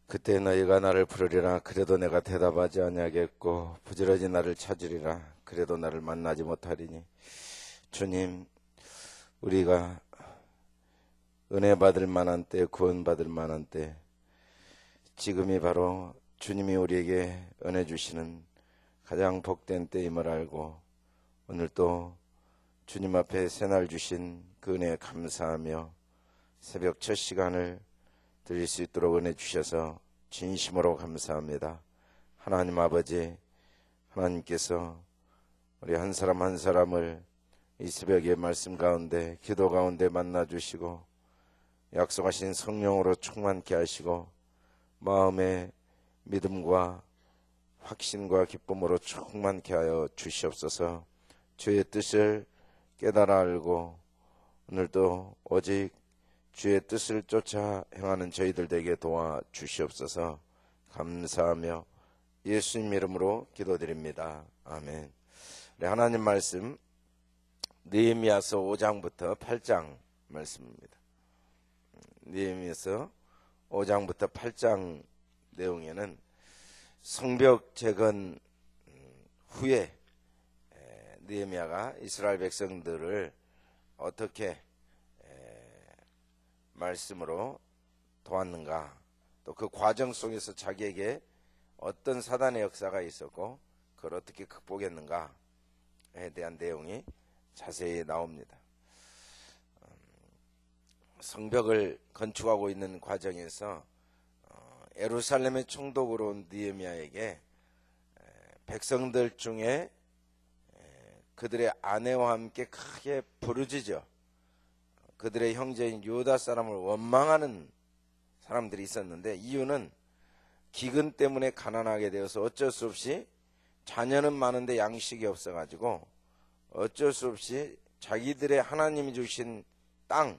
그때 너희가 나를 부르리라. 그래도 내가 대답하지 아니하겠고 부지런히 나를 찾으리라. 그래도 나를 만나지 못하리니. 주님, 우리가 은혜 받을 만한 때, 구원 받을 만한 때, 지금이 바로 주님이 우리에게 은혜 주시는 가장 복된 때임을 알고 오늘 또 주님 앞에 새날 주신 그 은혜에 감사하며 새벽 첫 시간을 드릴 수 있도록 은혜 주셔서 진심으로 감사합니다. 하나님 아버지, 하나님께서 우리 한 사람 한 사람을 이 새벽의 말씀 가운데, 기도 가운데 만나주시고 약속하신 성령으로 충만케 하시고 마음의 믿음과 확신과 기쁨으로 충만케 하여 주시옵소서. 주의 뜻을 깨달아 알고 오늘도 오직 주의 뜻을 쫓아 행하는 저희들 되게 도와주시옵소서. 감사하며 예수님 이름으로 기도드립니다. 아멘. 네, 하나님 말씀 느헤미야서 5장부터 8장 말씀입니다. 느헤미야서 5장부터 8장 내용에는 성벽 재건 후에 느헤미야가 이스라엘 백성들을 어떻게 말씀으로 도왔는가, 또 그 과정 속에서 자기에게 어떤 사단의 역사가 있었고 그걸 어떻게 극복했는가에 대한 내용이 자세히 나옵니다. 성벽을 건축하고 있는 과정에서 예루살렘의 총독으로 온 느헤미야에게 백성들 중에 그들의 아내와 함께 크게 부르짖어 그들의 형제인 유다 사람을 원망하는 사람들이 있었는데, 이유는 기근 때문에 가난하게 되어서 어쩔 수 없이 자녀는 많은데 양식이 없어가지고 어쩔 수 없이 자기들의 하나님이 주신 땅,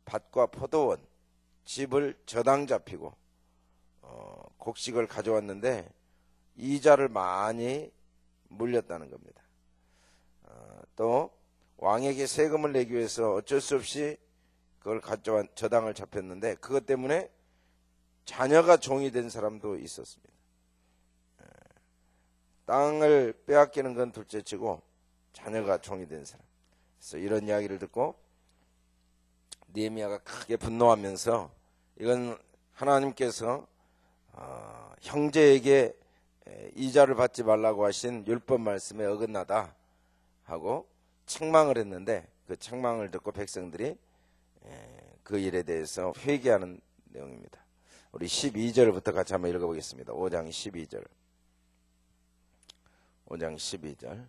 밭과 포도원, 집을 저당 잡히고 곡식을 가져왔는데 이자를 많이 물렸다는 겁니다. 또 왕에게 세금을 내기 위해서 어쩔 수 없이 그걸 가져와 저당을 잡혔는데 그것 때문에 자녀가 종이 된 사람도 있었습니다. 땅을 빼앗기는 건 둘째치고 자녀가 종이 된 사람. 그래서 이런 이야기를 듣고 느헤미야가 크게 분노하면서 이건 하나님께서 형제에게 이자를 받지 말라고 하신 율법 말씀에 어긋나다 하고 책망을 했는데, 그 책망을 듣고 백성들이 그 일에 대해서 회개하는 내용입니다. 우리 12절부터 같이 한번 읽어보겠습니다. 5장 12절. 5장 12절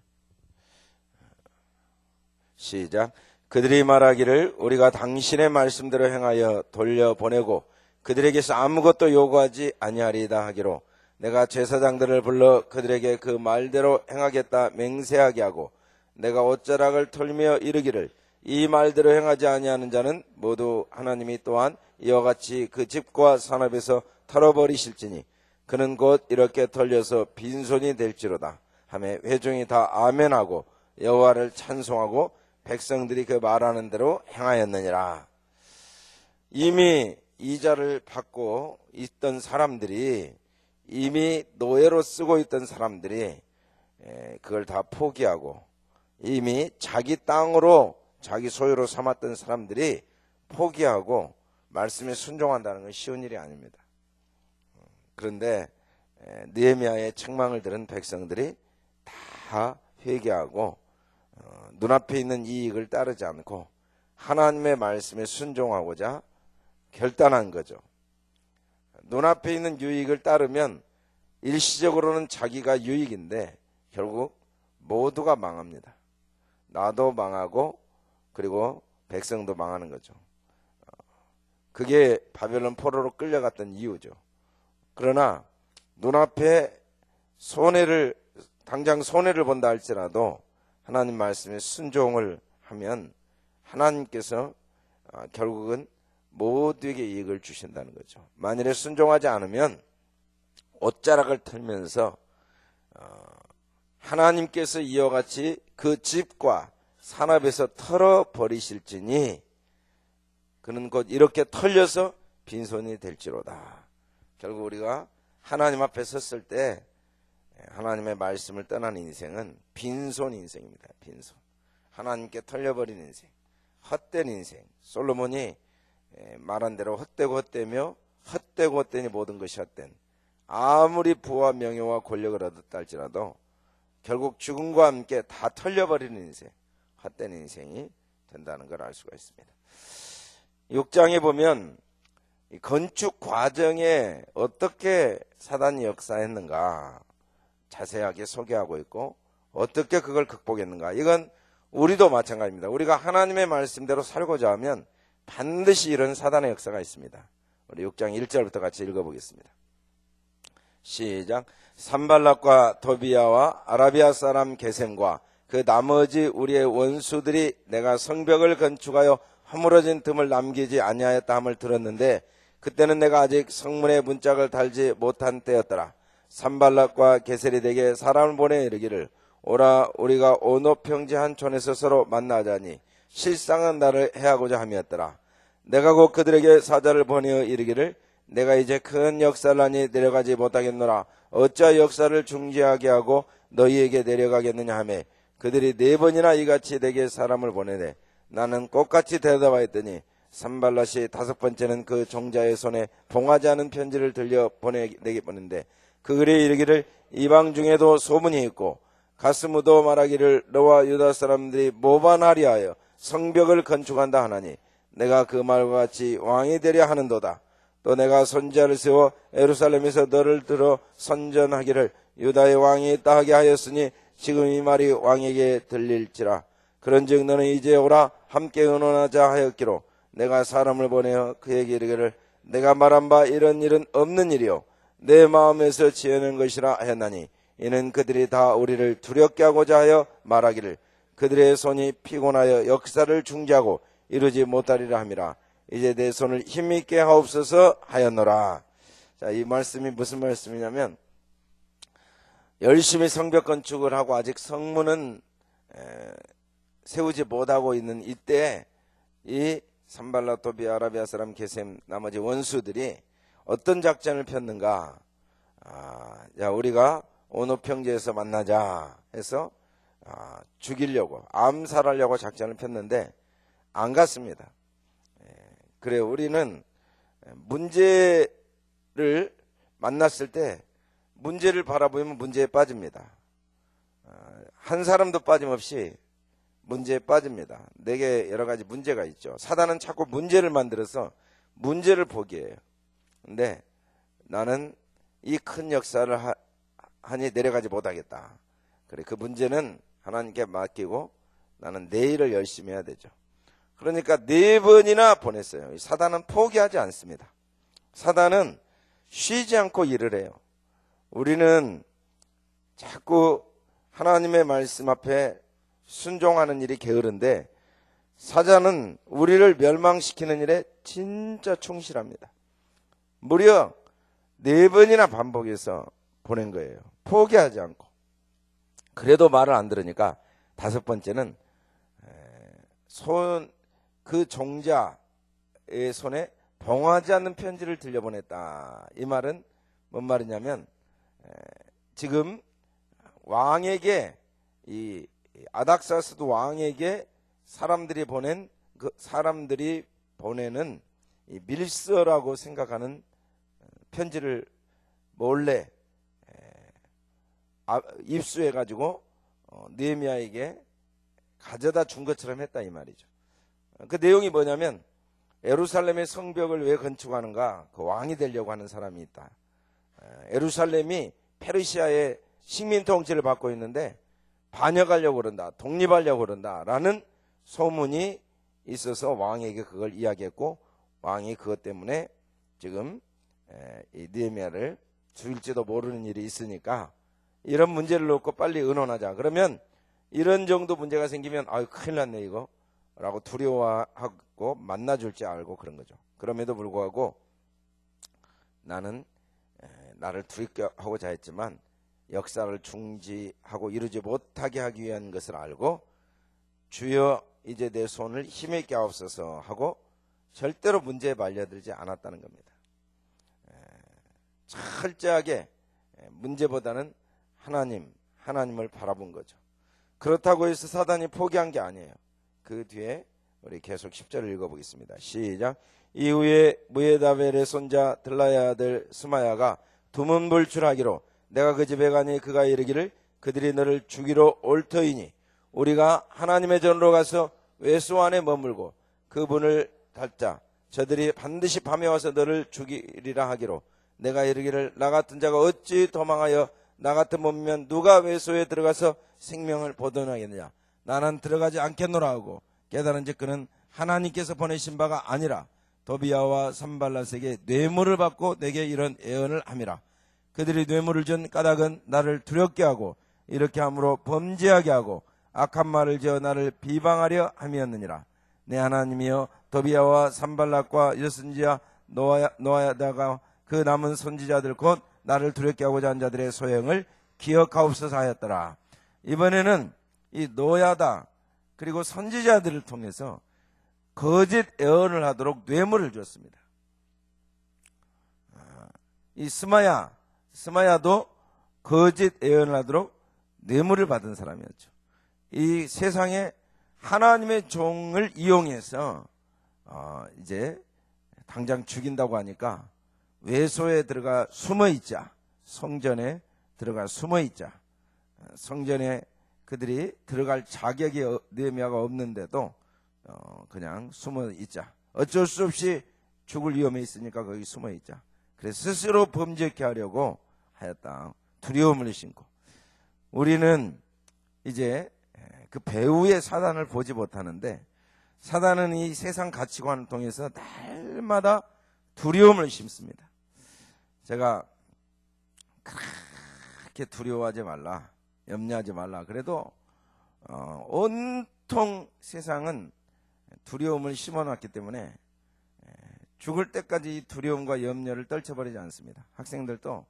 시작. 그들이 말하기를 우리가 당신의 말씀대로 행하여 돌려보내고 그들에게서 아무것도 요구하지 아니하리이다 하기로 내가 제사장들을 불러 그들에게 그 말대로 행하겠다 맹세하게 하고 내가 옷자락을 털며 이르기를 이 말대로 행하지 아니하는 자는 모두 하나님이 또한 이와 같이 그 집과 산업에서 털어버리실지니 그는 곧 이렇게 털려서 빈손이 될지로다 하며 회중이 다 아멘하고 여호와를 찬송하고 백성들이 그 말하는 대로 행하였느니라. 이미 이자를 받고 있던 사람들이, 이미 노예로 쓰고 있던 사람들이 그걸 다 포기하고 이미 자기 땅으로 자기 소유로 삼았던 사람들이 포기하고 말씀에 순종한다는 건 쉬운 일이 아닙니다. 그런데 느헤미야의 책망을 들은 백성들이 다 회개하고 눈앞에 있는 이익을 따르지 않고 하나님의 말씀에 순종하고자 결단한 거죠. 눈앞에 있는 유익을 따르면 일시적으로는 자기가 유익인데 결국 모두가 망합니다. 나도 망하고 그리고 백성도 망하는 거죠. 그게 바벨론 포로로 끌려갔던 이유죠. 그러나 눈앞에 당장 손해를 본다 할지라도 하나님 말씀에 순종을 하면 하나님께서 결국은 모두에게 이익을 주신다는 거죠. 만일에 순종하지 않으면 옷자락을 털면서 하나님께서 이와 같이 그 집과 산업에서 털어버리실지니 그는 곧 이렇게 털려서 빈손이 될지로다. 결국 우리가 하나님 앞에 섰을 때 하나님의 말씀을 떠난 인생은 빈손 인생입니다. 빈손. 하나님께 털려버린 인생, 헛된 인생. 솔로몬이 말한 대로 헛되고 헛되며 헛되고 헛되니 모든 것이 헛된, 아무리 부와 명예와 권력을 얻었다 할지라도 결국 죽음과 함께 다 털려버리는 인생, 헛된 인생이 된다는 걸 알 수가 있습니다. 6장에 보면 이 건축 과정에 어떻게 사단이 역사했는가 자세하게 소개하고 있고, 어떻게 그걸 극복했는가. 이건 우리도 마찬가지입니다. 우리가 하나님의 말씀대로 살고자 하면 반드시 이런 사단의 역사가 있습니다. 우리 6장 1절부터 같이 읽어보겠습니다. 시작. 산발락과 도비야와 아라비아 사람 게셈과 그 나머지 우리의 원수들이 내가 성벽을 건축하여 허물어진 틈을 남기지 아니하였다 함을 들었는데, 그때는 내가 아직 성문에 문짝을 달지 못한 때였더라. 산발락과 게셀이 내게 사람을 보내 이르기를, 오라 우리가 오노 평지 한 촌에서 서로 만나자니 실상은 나를 해하고자 함이었더라. 내가 곧 그들에게 사자를 보내어 이르기를, 내가 이제 큰 역사를 하니 내려가지 못하겠노라. 어찌 역사를 중지하게 하고 너희에게 내려가겠느냐 하매, 그들이 4번이나 이같이 내게 사람을 보내네. 나는 똑같이 대답하였더니 산발랏이 5번째는 그 종자의 손에 봉하지 않은 편지를 들려 내게 보낸데, 그 글에 이르기를, 이방 중에도 소문이 있고 가스무도 말하기를 너와 유다 사람들이 모반하리 하여 성벽을 건축한다 하나니, 내가 그 말과 같이 왕이 되려 하는도다. 또 내가 선지자를 세워 예루살렘에서 너를 들어 선전하기를 유다의 왕이 있다 하게 하였으니 지금 이 말이 왕에게 들릴지라. 그런즉 너는 이제 오라 함께 의논하자 하였기로, 내가 사람을 보내어 그에게 이르기를, 내가 말한 바 이런 일은 없는 일이요 내 마음에서 지어낸 것이라 하였나니, 이는 그들이 다 우리를 두렵게 하고자 하여 말하기를 그들의 손이 피곤하여 역사를 중지하고 이루지 못하리라 함이라. 이제 내 손을 힘있게 하옵소서 하였노라. 자, 이 말씀이 무슨 말씀이냐면, 열심히 성벽 건축을 하고 아직 성문은 세우지 못하고 있는 이때 이 산발랏 도비야 아라비아 사람 게셈 나머지 원수들이 어떤 작전을 폈는가. 야, 우리가 오노 평지에서 만나자 해서 죽이려고, 암살하려고 작전을 폈는데 안 갔습니다. 그래, 우리는 문제를 만났을 때 문제를 바라보면 문제에 빠집니다. 한 사람도 빠짐없이 문제에 빠집니다. 내게 여러 가지 문제가 있죠. 사단은 자꾸 문제를 만들어서 문제를 포기해요. 근데 나는 이 큰 역사를 하니 내려가지 못하겠다. 그래, 그 문제는 하나님께 맡기고 나는 내 일을 열심히 해야 되죠. 그러니까 4번이나 보냈어요. 사단은 포기하지 않습니다. 사단은 쉬지 않고 일을 해요. 우리는 자꾸 하나님의 말씀 앞에 순종하는 일이 게으른데, 사단은 우리를 멸망시키는 일에 진짜 충실합니다. 무려 4번이나 반복해서 보낸 거예요. 포기하지 않고. 그래도 말을 안 들으니까 5번째는 그 종자의 손에 봉하지 않는 편지를 들려보냈다. 이 말은 뭔 말이냐면, 지금 왕에게, 이 아닥사스도 왕에게 사람들이 보내는 이 밀서라고 생각하는 편지를 몰래 입수해가지고 느헤미야에게 가져다 준 것처럼 했다, 이 말이죠. 그 내용이 뭐냐면, 예루살렘의 성벽을 왜 건축하는가? 그 왕이 되려고 하는 사람이 있다. 예루살렘이 페르시아의 식민 통치를 받고 있는데 반역하려고 그런다, 독립하려고 그런다 라는 소문이 있어서 왕에게 그걸 이야기했고, 왕이 그것 때문에 지금 이 느헤미야를 죽일지도 모르는 일이 있으니까 이런 문제를 놓고 빨리 의논하자. 그러면 이런 정도 문제가 생기면 아유 큰일 났네 이거 라고 두려워하고 만나줄 줄 알고 그런 거죠. 그럼에도 불구하고 나는 나를 두렵게 하고자 했지만 역사를 중지하고 이루지 못하게 하기 위한 것을 알고, 주여 이제 내 손을 힘있게 하옵소서 하고 절대로 문제에 말려들지 않았다는 겁니다. 철저하게 문제보다는 하나님을 바라본 거죠. 그렇다고 해서 사단이 포기한 게 아니에요. 그 뒤에 우리 계속 10절을 읽어보겠습니다. 시작. 이후에 무에다벨의 손자 들라야 아들 스마야가 두문불출하기로 내가 그 집에 가니 그가 이르기를 그들이 너를 죽이러 올 터이니 우리가 하나님의 전으로 가서 외소 안에 머물고 그분을 닫자. 저들이 반드시 밤에 와서 너를 죽이리라 하기로 내가 이르기를 나 같은 자가 어찌 도망하여 나 같은 몸이면 누가 외소에 들어가서 생명을 보존하겠느냐. 나는 들어가지 않겠노라 하고 깨달은즉 그는 하나님께서 보내신 바가 아니라 도비야와 산발랏에게 뇌물을 받고 내게 이런 예언을 함이라. 그들이 뇌물을 준 까닭은 나를 두렵게 하고 이렇게 함으로 범죄하게 하고 악한 말을 지어 나를 비방하려 함이었느니라. 내 하나님이여 도비야와 산발랏과 여선지야 노아야다가 그 남은 선지자들 곧 나를 두렵게 하고자 한 자들의 소행을 기억하옵소서 하였더라. 이번에는 이 노야다 그리고 선지자들을 통해서 거짓 예언을 하도록 뇌물을 줬습니다. 이 스마야도 거짓 예언을 하도록 뇌물을 받은 사람이었죠. 이 세상에 하나님의 종을 이용해서 이제 당장 죽인다고 하니까 외소에 들어가 숨어있자. 성전에 들어가 숨어있자. 성전에 그들이 들어갈 자격이 느헤미야가 없는데도 그냥 숨어있자. 어쩔 수 없이 죽을 위험에 있으니까 거기 숨어있자. 그래서 스스로 범죄케 하려고 하였다. 두려움을 심고. 우리는 이제 그 배후의 사단을 보지 못하는데 사단은 이 세상 가치관을 통해서 날마다 두려움을 심습니다. 제가 그렇게 두려워하지 말라, 염려하지 말라. 그래도 온통 세상은 두려움을 심어놨기 때문에 죽을 때까지 이 두려움과 염려를 떨쳐버리지 않습니다. 학생들도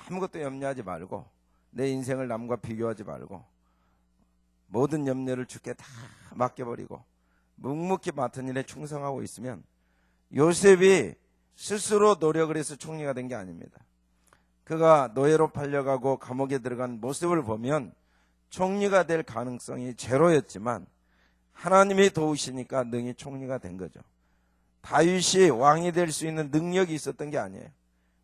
아무것도 염려하지 말고 내 인생을 남과 비교하지 말고 모든 염려를 주께 다 맡겨버리고 묵묵히 맡은 일에 충성하고 있으면 요셉이 스스로 노력을 해서 총리가 된 게 아닙니다. 그가 노예로 팔려가고 감옥에 들어간 모습을 보면 총리가 될 가능성이 제로였지만 하나님이 도우시니까 능히 총리가 된 거죠. 다윗이 왕이 될 수 있는 능력이 있었던 게 아니에요.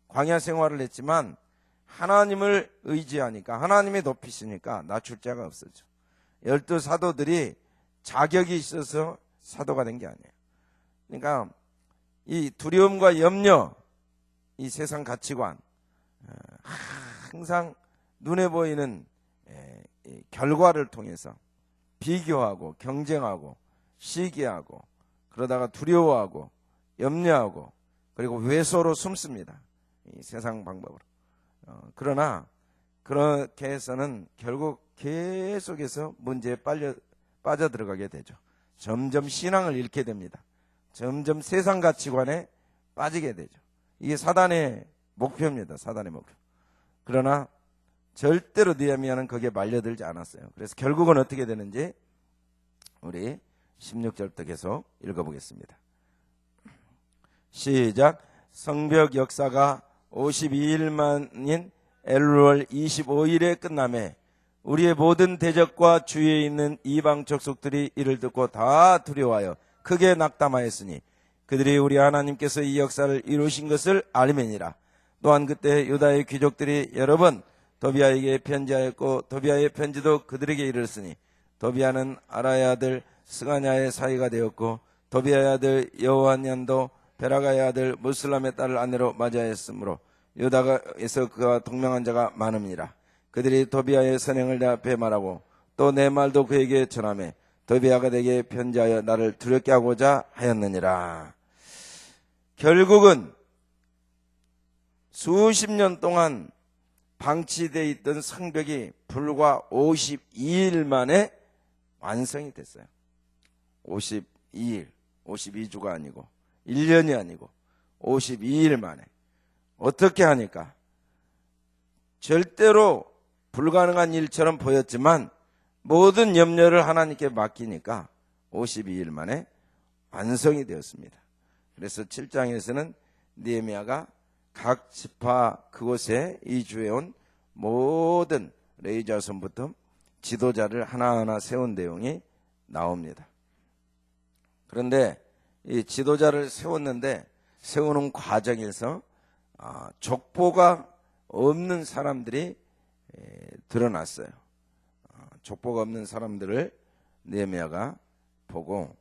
광야 생활을 했지만 하나님을 의지하니까 하나님이 높이시니까 낮출 자가 없었죠. 12 사도들이 자격이 있어서 사도가 된 게 아니에요. 그러니까 이 두려움과 염려, 이 세상 가치관, 항상 눈에 보이는 결과를 통해서 비교하고 경쟁하고 시기하고 그러다가 두려워하고 염려하고 그리고 외소로 숨습니다. 이 세상 방법으로. 그러나 그렇게 해서는 결국 계속해서 문제에 빠져들어가게 되죠. 점점 신앙을 잃게 됩니다. 점점 세상 가치관에 빠지게 되죠. 이게 사단의 목표입니다. 사단의 목표. 그러나 절대로 느헤미야는 거기에 말려들지 않았어요. 그래서 결국은 어떻게 되는지 우리 16절부터 계속 읽어보겠습니다. 시작. 성벽 역사가 52일 만인 엘루월 25일에 끝나매 우리의 모든 대적과 주위에 있는 이방 족속들이 이를 듣고 다 두려워하여 크게 낙담하였으니 그들이 우리 하나님께서 이 역사를 이루신 것을 알면이라. 또한 그때 유다의 귀족들이 여러 번 도비야에게 편지하였고 도비야의 편지도 그들에게 이르렀으니 도비야는 아라의 아들 스가냐의 사이가 되었고 도비야의 아들 여호하난도 베라가의 아들 무슬람의 딸을 아내로 맞이하였으므로 유다에서 그와 동명한 자가 많음이라. 그들이 도비야의 선행을 다 배말하고 또 내 말도 그에게 전하매 도비야가 내게 편지하여 나를 두렵게 하고자 하였느니라. 결국은 수십 년 동안 방치되어 있던 성벽이 불과 52일 만에 완성이 됐어요. 52일, 52주가 아니고 1년이 아니고 52일 만에. 어떻게 하니까? 절대로 불가능한 일처럼 보였지만 모든 염려를 하나님께 맡기니까 52일 만에 완성이 되었습니다. 그래서 7장에서는 느헤미야가 각 지파 그곳에 이주해온 모든 레위 자손부터 지도자를 하나하나 세운 내용이 나옵니다. 그런데 이 지도자를 세웠는데 세우는 과정에서 족보가 없는 사람들이 드러났어요. 족보가 없는 사람들을 느헤미야가 보고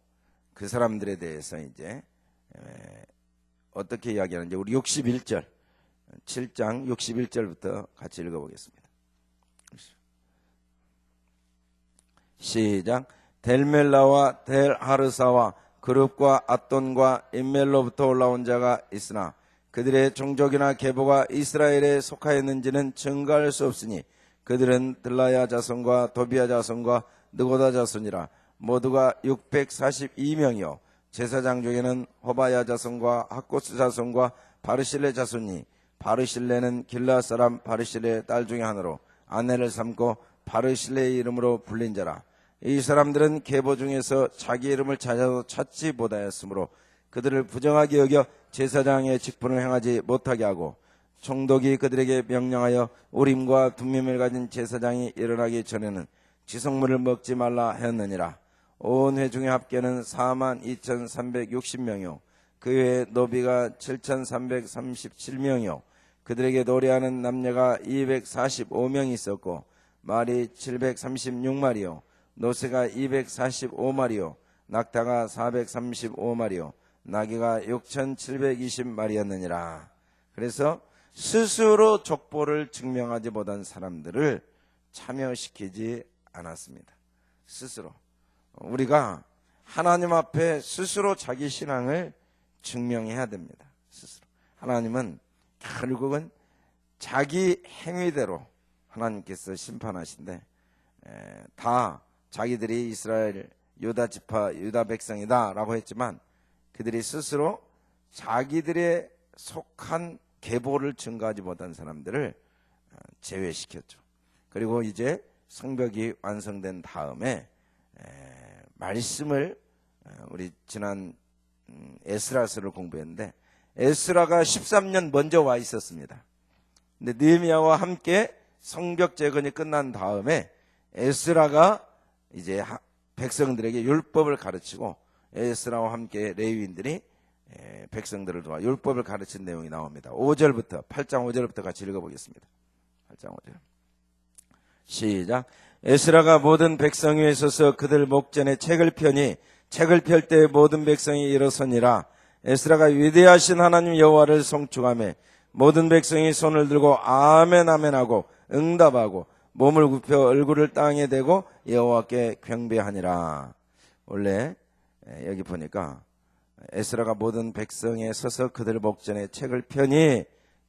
그 사람들에 대해서 이제 어떻게 이야기하는지 우리 61절 7장 61절부터 같이 읽어보겠습니다. 시작. 델멜라와 델하르사와 그룹과 앗돈과 인멜로부터 올라온 자가 있으나 그들의 종족이나 계보가 이스라엘에 속하였는지는 증거할 수 없으니 그들은 들라야 자손과 도비야 자손과 느고다 자손이라. 모두가 642명이요 제사장 중에는 호바야 자손과 학고스 자손과 바르실레 자손이 바르실레는 길라 사람 바르실레의 딸 중에 하나로 아내를 삼고 바르실레의 이름으로 불린 자라. 이 사람들은 계보 중에서 자기 이름을 찾아도 찾지 못하였으므로 그들을 부정하게 여겨 제사장의 직분을 행하지 못하게 하고 총독이 그들에게 명령하여 우림과 둠밈을 가진 제사장이 일어나기 전에는 지성물을 먹지 말라 하였느니라. 온 회중의 합계는 42,360명이요 그 외에 노비가 7,337명이요 그들에게 노래하는 남녀가 245명이 있었고 말이 736마리요 노새가 245마리요 낙타가 435마리요 나귀가 6,720마리였느니라. 그래서 스스로 족보를 증명하지 못한 사람들을 참여시키지 않았습니다. 스스로 우리가 하나님 앞에 스스로 자기 신앙을 증명해야 됩니다. 스스로 하나님은 결국은 자기 행위대로 하나님께서 심판하신데 다 자기들이 이스라엘 유다 지파 유다 백성이다 라고 했지만 그들이 스스로 자기들의 속한 계보를 증거하지 못한 사람들을 제외시켰죠. 그리고 이제 성벽이 완성된 다음에 말씀을 우리 지난 에스라서를 공부했는데 에스라가 13년 먼저 와 있었습니다. 근데 느헤미야와 함께 성벽 재건이 끝난 다음에 에스라가 이제 백성들에게 율법을 가르치고 에스라와 함께 레위인들이 백성들을 도와 율법을 가르친 내용이 나옵니다. 5절부터 8장 5절부터 같이 읽어보겠습니다. 8장 5절 시작. 에스라가 모든 백성 위에 서서 그들 목전에 책을 펴니 책을 펼 때 모든 백성이 일어서니라. 에스라가 위대하신 하나님 여호와를 송축하며 모든 백성이 손을 들고 아멘 아멘 하고 응답하고 몸을 굽혀 얼굴을 땅에 대고 여호와께 경배하니라. 원래 여기 보니까 에스라가 모든 백성에 서서 그들 목전에 책을 펴니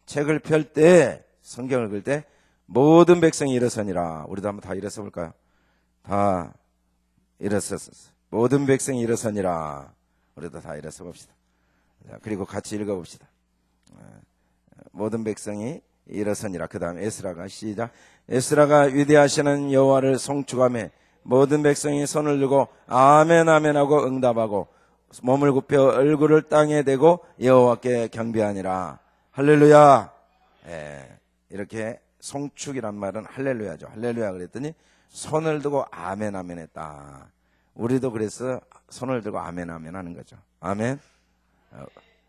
책을 펼 때 성경을 읽을 때 모든 백성이 일어서니라. 우리도 한번 다 일어서 볼까요? 다 일어섰어. 모든 백성이 일어서니라. 우리도 다 일어서 봅시다. 그리고 같이 읽어봅시다. 모든 백성이 일어서니라. 그 다음에 에스라가 시작. 에스라가 위대하시는 여호와를 송축하며 모든 백성이 손을 들고 아멘 아멘 하고 응답하고 몸을 굽혀 얼굴을 땅에 대고 여호와께 경배하니라. 할렐루야. 이렇게 송축이란 말은 할렐루야죠. 할렐루야 그랬더니 손을 들고 아멘 아멘 했다. 우리도 그래서 손을 들고 아멘 아멘 하는 거죠. 아멘.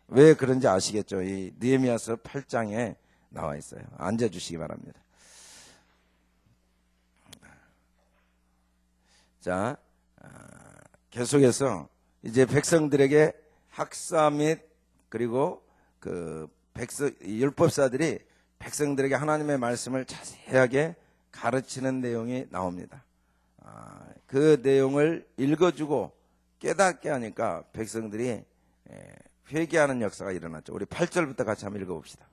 왜 그런지 아시겠죠? 이 느헤미야서 8장에 나와 있어요. 앉아주시기 바랍니다. 자, 계속해서 이제 백성들에게 학사 및 그리고 그 율법사들이 백성들에게 하나님의 말씀을 자세하게 가르치는 내용이 나옵니다. 그 내용을 읽어주고 깨닫게 하니까 백성들이 회개하는 역사가 일어났죠. 우리 8절부터 같이 한번 읽어봅시다.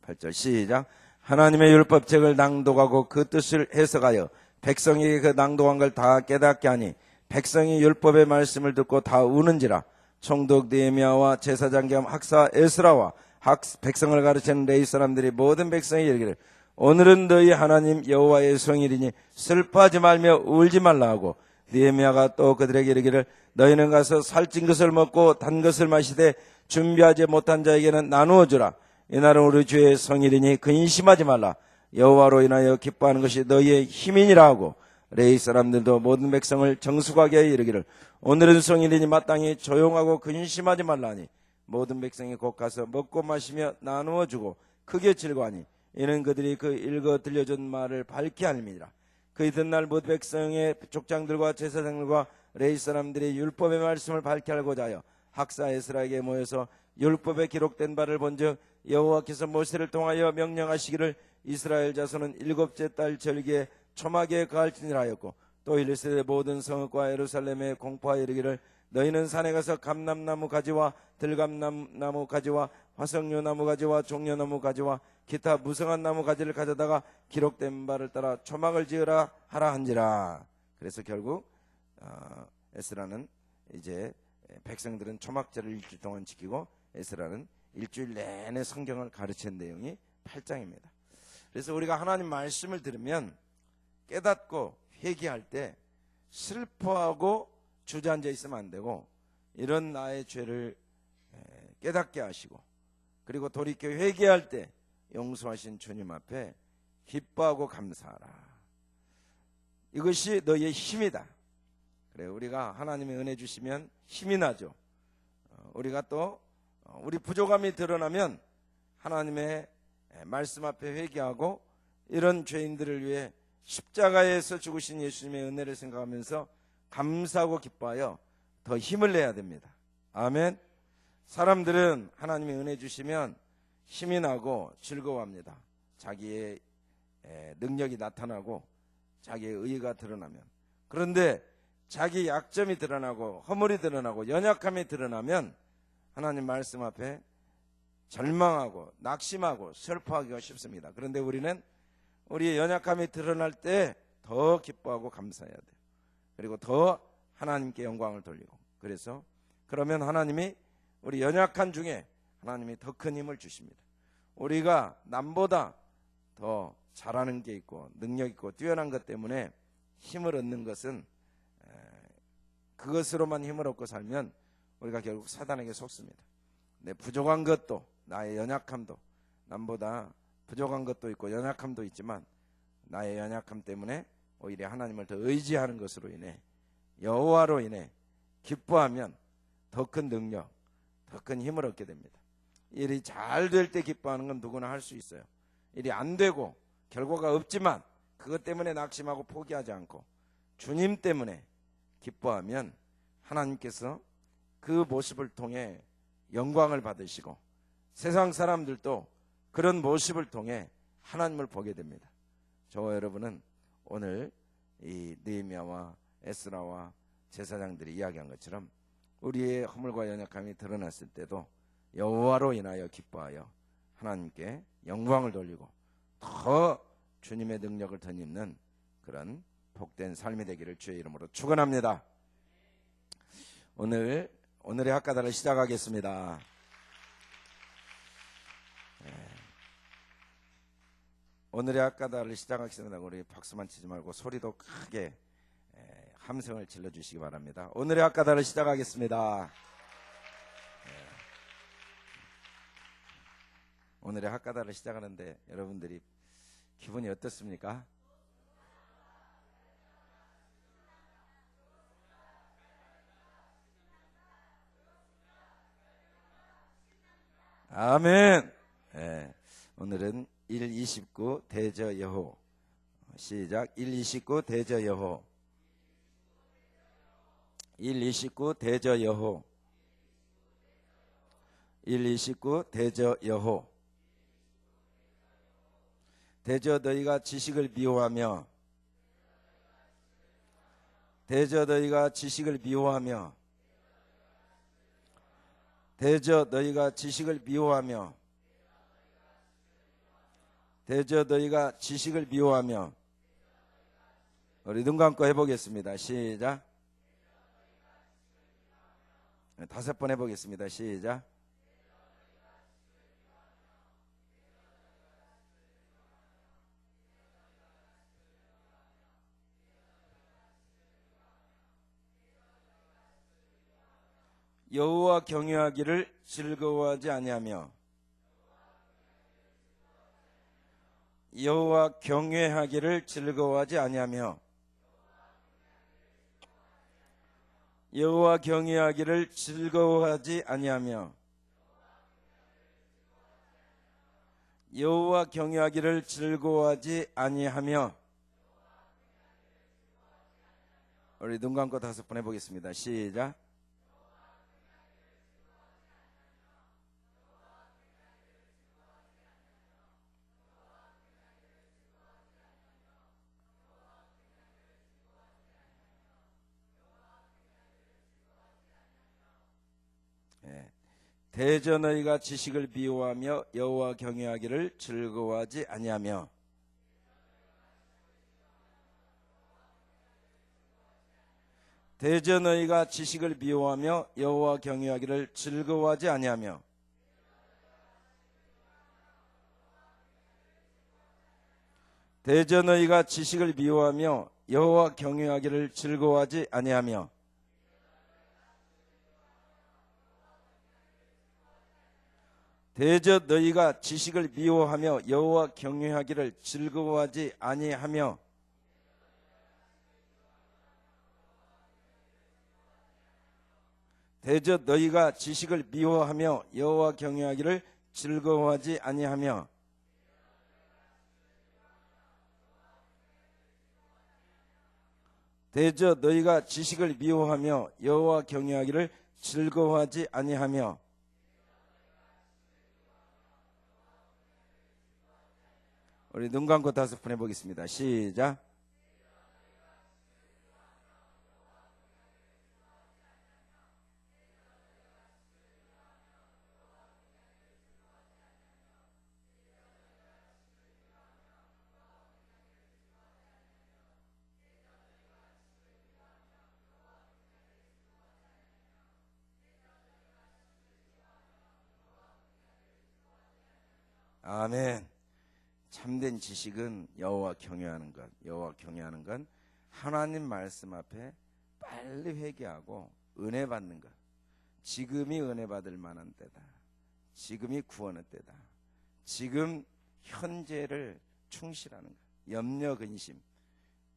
8절 시작. 하나님의 율법책을 낭독하고 그 뜻을 해석하여 백성이 그 낭독한 걸 다 깨닫게 하니 백성이 율법의 말씀을 듣고 다 우는지라. 총독 느헤미야와 제사장 겸 학사 에스라와 백성을 가르치는 레위 사람들이 모든 백성이 이르기를 오늘은 너희 하나님 여호와의 성일이니 슬퍼하지 말며 울지 말라 하고 느헤미야가 또 그들에게 이르기를 너희는 가서 살찐 것을 먹고 단 것을 마시되 준비하지 못한 자에게는 나누어 주라. 이날은 우리 주의 성일이니 근심하지 말라. 여호와로 인하여 기뻐하는 것이 너희의 힘이니라 하고 레위 사람들도 모든 백성을 정숙하게 하여 이르기를 오늘은 성일이니 마땅히 조용하고 근심하지 말라니 모든 백성이 곧 가서 먹고 마시며 나누어 주고 크게 즐거워하니 이는 그들이 그 읽어 들려준 말을 밝히 알미니라. 그 이튿날 모든 백성의 족장들과 제사장들과 레위 사람들이 율법의 말씀을 밝히 알고자 하여 학사 에스라에게 모여서 율법에 기록된 바를 본즉 여호와께서 모세를 통하여 명령하시기를 이스라엘 자손은 일곱째 달 절기에 초막에 거할지니라 하였고 또 이르시되 모든 성읍과 예루살렘에 공포하여 이르기를 너희는 산에 가서 감람나무 가지와 들감나무 가지와 화석류나무 가지와 종려나무 가지와 기타 무성한 나무 가지를 가져다가 기록된 바를 따라 초막을 지으라 하라 한지라. 그래서 결국 에스라는 이제 백성들은 초막절을 일주일 동안 지키고 에스라는 일주일 내내 성경을 가르치는 내용이 8장입니다. 그래서 우리가 하나님 말씀을 들으면 깨닫고 회개할 때 슬퍼하고 주저앉아 있으면 안 되고 이런 나의 죄를 깨닫게 하시고 그리고 돌이켜 회개할 때 용서하신 주님 앞에 기뻐하고 감사하라. 이것이 너희의 힘이다. 그래 우리가 하나님의 은혜 주시면 힘이 나죠. 우리가 또 우리 부족함이 드러나면 하나님의 말씀 앞에 회개하고 이런 죄인들을 위해 십자가에서 죽으신 예수님의 은혜를 생각하면서 감사하고 기뻐하여 더 힘을 내야 됩니다. 아멘. 사람들은 하나님의 은혜 주시면 힘이 나고 즐거워합니다. 자기의 능력이 나타나고 자기의 의의가 드러나면. 그런데 자기 약점이 드러나고 허물이 드러나고 연약함이 드러나면 하나님 말씀 앞에 절망하고 낙심하고 슬퍼하기가 쉽습니다. 그런데 우리는 우리의 연약함이 드러날 때 더 기뻐하고 감사해야 돼요. 그리고 더 하나님께 영광을 돌리고 그래서 그러면 하나님이 우리 연약한 중에 하나님이 더 큰 힘을 주십니다. 우리가 남보다 더 잘하는 게 있고 능력 있고 뛰어난 것 때문에 힘을 얻는 것은 그것으로만 힘을 얻고 살면 우리가 결국 사단에게 속습니다. 내 부족한 것도 나의 연약함도 남보다 부족한 것도 있고 연약함도 있지만 나의 연약함 때문에 오히려 하나님을 더 의지하는 것으로 인해 여호와로 인해 기뻐하면 더 큰 능력, 더 큰 힘을 얻게 됩니다. 일이 잘 될 때 기뻐하는 건 누구나 할 수 있어요. 일이 안 되고 결과가 없지만 그것 때문에 낙심하고 포기하지 않고 주님 때문에 기뻐하면 하나님께서 그 모습을 통해 영광을 받으시고 세상 사람들도 그런 모습을 통해 하나님을 보게 됩니다. 저와 여러분은 오늘 이 느헤미야와 에스라와 제사장들이 이야기한 것처럼 우리의 허물과 연약함이 드러났을 때도 여호와로 인하여 기뻐하여 하나님께 영광을 돌리고 더 주님의 능력을 덧입는 그런 복된 삶이 되기를 주의 이름으로 축원합니다. 오늘의 학가다를 시작하겠습니다. 오늘의 학가다를 시작하겠습니다. 우리 박수만 치지 말고 소리도 크게 함성을 질러주시기 바랍니다. 오늘의 학가다를 시작하겠습니다. 오늘의 학가다를 시작하는데 여러분들이 기분이 어떻습니까? 아멘. 오늘은 1:29 대저 여호. 시작. 1:29 대저 여호. 1:29 대저 여호. 1:29 대저 여호. 대저 너희가 지식을 미워하며 대저 너희가 지식을 미워하며 대저 너희가 지식을 미워하며 대저 너희가 지식을 미워하며 우리 눈 감고 해보겠습니다. 시작. 5번 해보겠습니다. 시작. 여호와 경외하기를 즐거워하지 아니하며 여호와 경외하기를 즐거워하지 아니하며 여호와 경외하기를 즐거워하지 아니하며 여호와 경외하기를 즐거워하지 아니하며. 우리 눈 감고 5번 해보겠습니다. 시작. 대저 너희가 지식을 미워하며 여호와 경외하기를 즐거워하지 아니하며. 대저 너희가 지식을 미워하며 여호와 경외하기를 즐거워하지 아니하며. 대저 너희가 지식을 미워하며 여호와 경외하기를 즐거워하지 아니하며. 대저 너희가 지식을 미워하며 여호와 경외하기를 즐거워하지 아니하며. 대저 너희가 지식을 미워하며 여호와 경외하기를 즐거워하지 아니하며. 대저 너희가 지식을 미워하며 여호와 경외하기를 즐거워하지 아니하며. 우리 눈 감고 5번 해보겠습니다. 시작. 아멘. 참된 지식은 여호와 경외하는 것. 여호와 경외하는 건 하나님 말씀 앞에 빨리 회개하고 은혜 받는 것. 지금이 은혜 받을 만한 때다. 지금이 구원의 때다. 지금 현재를 충실하는 것. 염려 근심.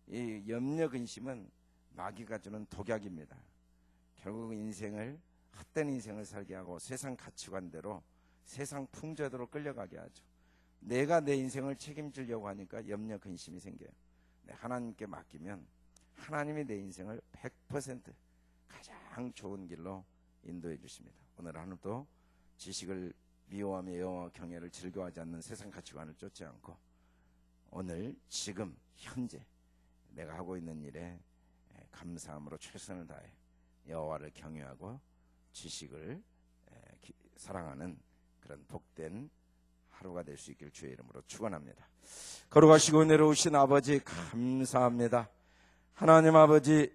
이 염려 근심은 마귀가 주는 독약입니다. 결국 인생을 헛된 인생을 살게 하고 세상 가치관대로 세상 풍조대로 끌려가게 하죠. 내가 내 인생을 책임지려고 하니까 염려 근심이 생겨요. 하나님께 맡기면 하나님이 내 인생을 100% 가장 좋은 길로 인도해 주십니다. 오늘 하루도 지식을 미워하며 여호와 경외를 즐거워하지 않는 세상 가치관을 쫓지 않고 오늘 지금 현재 내가 하고 있는 일에 감사함으로 최선을 다해 여호와를 경외하고 지식을 사랑하는 그런 복된 하루가 될 수 있길 주의 이름으로 축원합니다. 걸어가시고 내려오신 아버지 감사합니다. 하나님 아버지,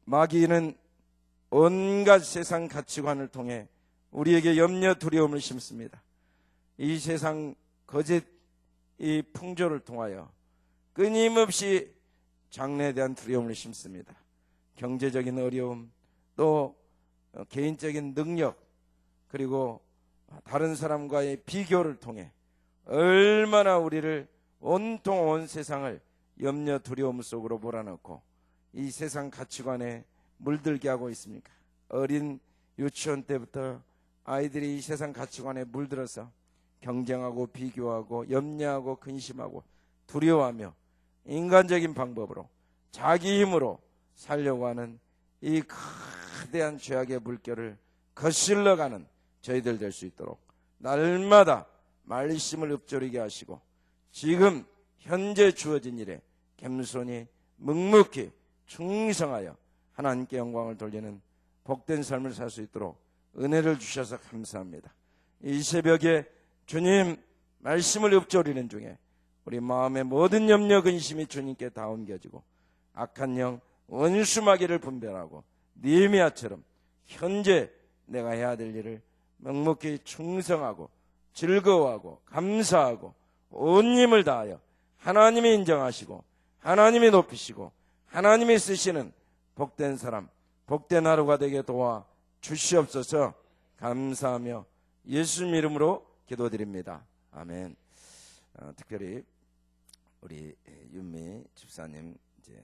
마귀는 온갖 세상 가치관을 통해 우리에게 염려 두려움을 심습니다. 이 세상 거짓 이 풍조를 통하여 끊임없이 장래에 대한 두려움을 심습니다. 경제적인 어려움, 또 개인적인 능력, 그리고 다른 사람과의 비교를 통해 얼마나 우리를 온통 온 세상을 염려 두려움 속으로 몰아넣고 이 세상 가치관에 물들게 하고 있습니까? 어린 유치원 때부터 아이들이 이 세상 가치관에 물들어서 경쟁하고 비교하고 염려하고 근심하고 두려워하며 인간적인 방법으로 자기 힘으로 살려고 하는 이 거대한 죄악의 물결을 거슬러가는 저희들 될 수 있도록 날마다 말씀을 읊조리게 하시고 지금 현재 주어진 일에 겸손히 묵묵히 충성하여 하나님께 영광을 돌리는 복된 삶을 살 수 있도록 은혜를 주셔서 감사합니다. 이 새벽에 주님 말씀을 읊조리는 중에 우리 마음의 모든 염려 근심이 주님께 다 옮겨지고 악한 영 원수마귀를 분별하고 느헤미야처럼 현재 내가 해야 될 일을 묵묵히 충성하고 즐거워하고 감사하고 온 힘을 다하여 하나님이 인정하시고 하나님이 높이시고 하나님이 쓰시는 복된 사람, 복된 하루가 되게 도와 주시옵소서. 감사하며 예수님 이름으로 기도드립니다. 아멘. 특별히 우리 윤미 집사님